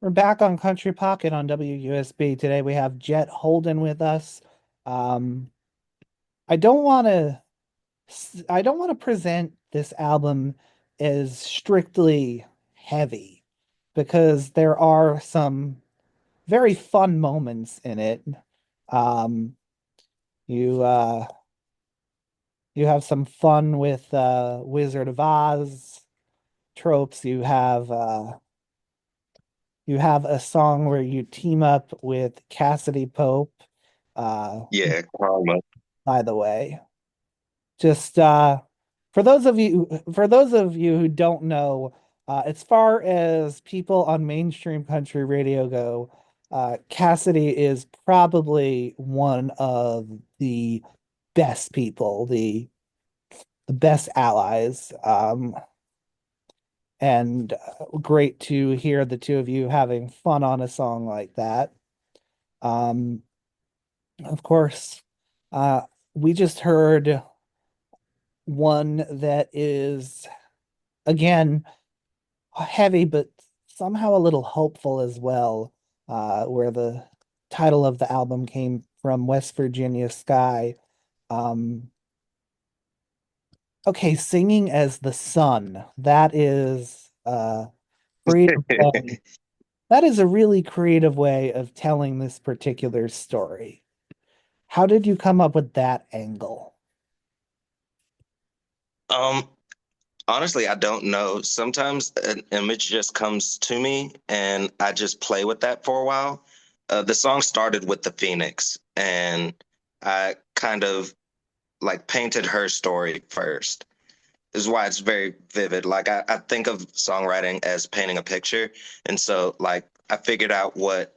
We're back on Country Pocket on WUSB. Today we have Jett Holden with us. Um, I don't want to I don't want to present this album as strictly heavy because there are some very fun moments in it. Um, you you have some fun with Wizard of Oz tropes. You have a song where you team up with Cassidy Pope. Uh, Yeah, karma. by the way, just for those of you who don't know, as far as people on mainstream country radio go, Cassidy is probably one of the best people, the best allies. And great to hear the two of you having fun on a song like that. Um, of course, uh, we just heard one that is, again, heavy, but somehow a little hopeful as well, where the title of the album came from West Virginia Sky. Um, okay, singing as the sun. That is creative way. That is a really creative way of telling this particular story. How did you come up with that angle? Um, Honestly, I don't know. Sometimes an image just comes to me and I just play with that for a while. The song started with the Phoenix, and I kind of like painted her story first. This is why it's very vivid. I think of songwriting as painting a picture. And so like I figured out what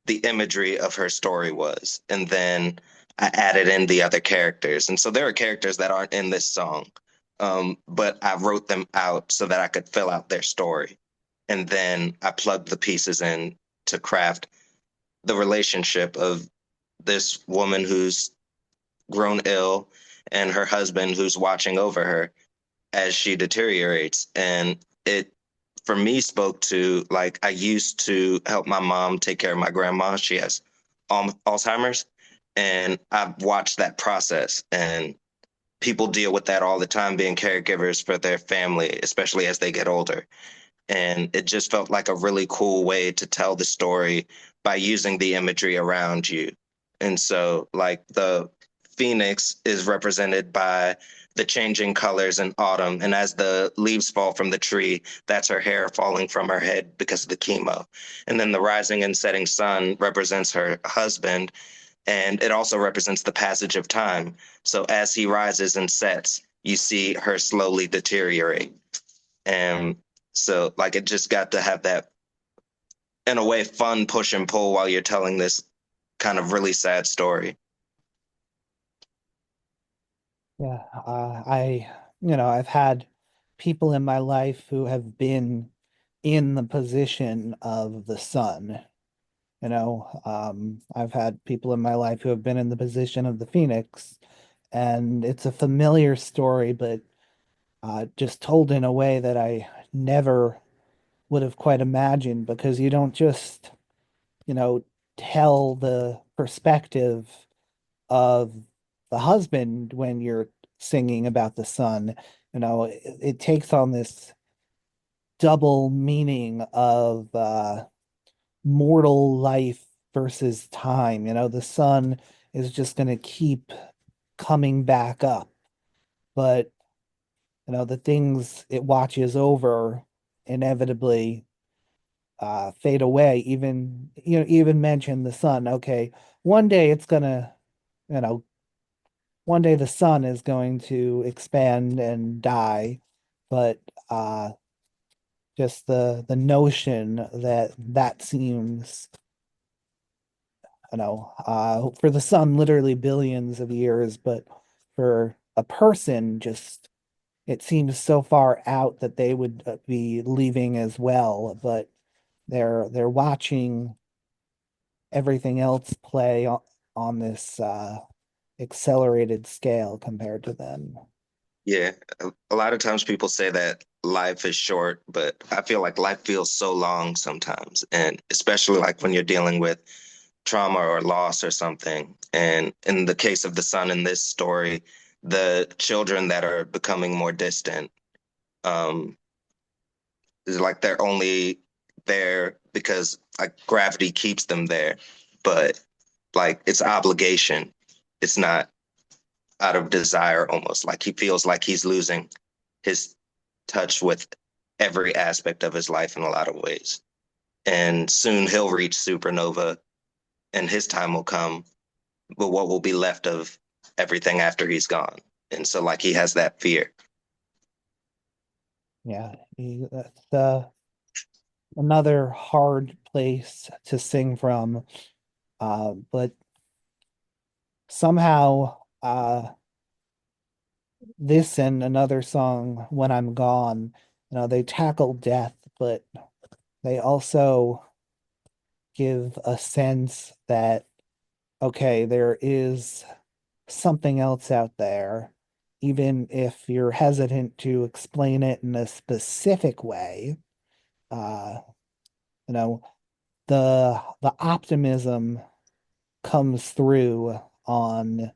the imagery of her story was. And then I added in the other characters. And so there are characters that aren't in this song, but I wrote them out so that I could fill out their story. And then I plugged the pieces in to craft the relationship of this woman who's grown ill and her husband who's watching over her as she deteriorates. And it, for me, spoke to like I used to help my mom take care of my grandma. She has Alzheimer's, and I've watched that process. And people deal with that all the time, being caregivers for their family, especially as they get older. And it just felt like a really cool way to tell the story by using the imagery around you. And so, like, the phoenix is represented by the changing colors in autumn. And as the leaves fall from the tree, that's her hair falling from her head because of the chemo. And then the rising and setting sun represents her husband. And it also represents the passage of time. So as he rises and sets, you see her slowly deteriorate. And so, like, it just got to have that, in a way, fun push and pull while you're telling this kind of really sad story. Yeah, I've had people in my life who have been in the position of the sun. I've had people in my life who have been in the position of the Phoenix, and it's a familiar story, but just told in a way that I never would have quite imagined because you don't just, you know, tell the perspective of the husband when you're singing about the sun. It takes on this double meaning of mortal life versus time. The sun is just going to keep coming back up, but the things it watches over inevitably fade away. Even mention the sun. Okay, one day it's gonna, you know, one day the sun is going to expand and die, but just the notion that that seems, for the sun, literally billions of years, but for a person, just it seems so far out that they would be leaving as well. But they're watching everything else on this accelerated scale compared to them. Yeah, a lot of times people say that life is short, but I feel like life feels so long sometimes, and especially like when you're dealing with trauma or loss or something. And in the case of the son in this story, the children that are becoming more distant, um, is like they're only there because like gravity keeps them there, but like it's obligation. It's not out of desire almost. Like he feels like he's losing his touch with every aspect of his life in a lot of ways. And soon he'll reach supernova and his time will come, but what will be left of everything after he's gone? And so like he has that fear. Yeah, that's another hard place to sing from. But somehow, this and another song, When I'm Gone, they tackle death, but they also give a sense that, okay, there is something else out there, even if you're hesitant to explain it in a specific way. Uh, you know, the optimism comes through on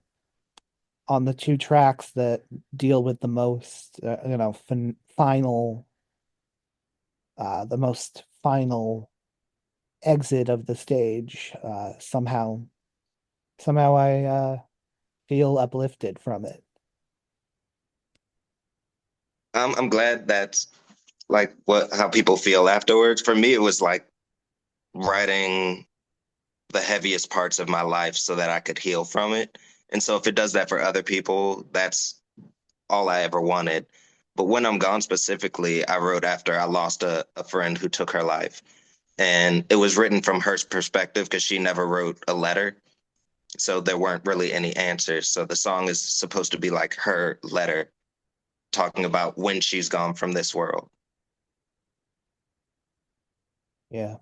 the two tracks that deal with the most, final, the most final exit of the stage. Somehow I feel uplifted from it. I'm glad that's like what how people feel afterwards. For me, it was like writing the heaviest parts of my life so that I could heal from it. And so if it does that for other people, that's all I ever wanted. But when I'm gone specifically, I wrote after I lost a friend who took her life. And it was written from her perspective because she never wrote a letter. So there weren't really any answers. So the song is supposed to be like her letter talking about when she's gone from this world. Yeah.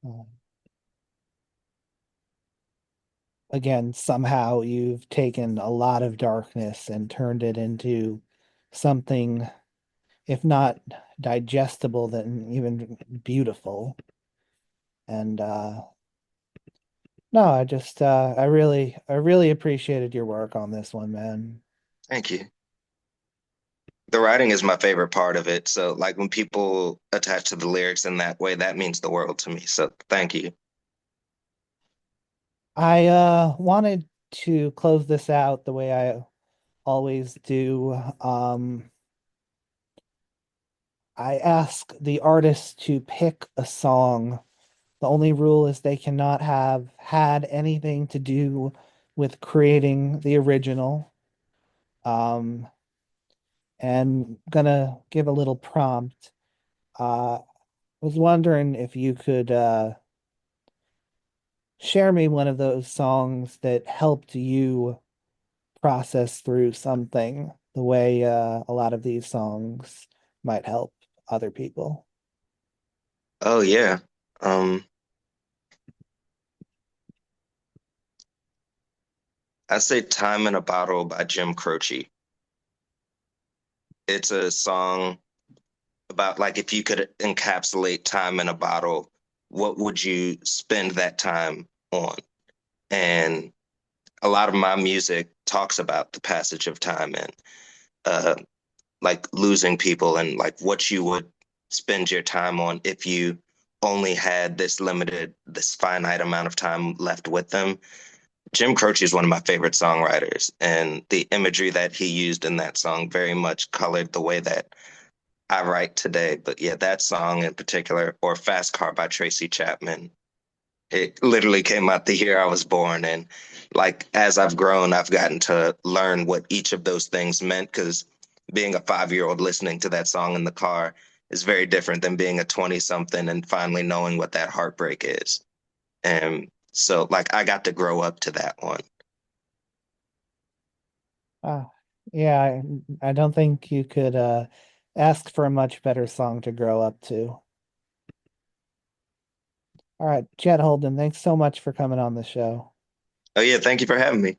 Uh, Again, somehow you've taken a lot of darkness and turned it into something, if not digestible, then even beautiful. And no, I really appreciated your work on this one, man. Thank you. The writing is my favorite part of it. So like when people attach to the lyrics in that way, that means the world to me. So thank you. I wanted to close this out the way I always do. I ask the artist to pick a song. The only rule is they cannot have had anything to do with creating the original. Um, and gonna give a little prompt. Was wondering if you could share me one of those songs that helped you process through something the way a lot of these songs might help other people. Oh yeah. Um, I say Time in a Bottle by Jim Croce. It's a song about like if you could encapsulate time in a bottle, what would you spend that time on? And a lot of my music talks about the passage of time and uh, like losing people and like what you would spend your time on if you only had this limited, this finite amount of time left with them. Jim Croce is one of my favorite songwriters, and the imagery that he used in that song very much colored the way that I write today. But yeah, that song in particular, or Fast Car by Tracy Chapman, it literally came out the year I was born. And like as I've grown, I've gotten to learn what each of those things meant because being a 5 year old listening to that song in the car is very different than being a 20 something and finally knowing what that heartbreak is. And so like I got to grow up to that one. Uh, yeah, I don't think you could ask for a much better song to grow up to. All right, Jett Holden, thanks so much for coming on the show. Oh yeah, thank you for having me.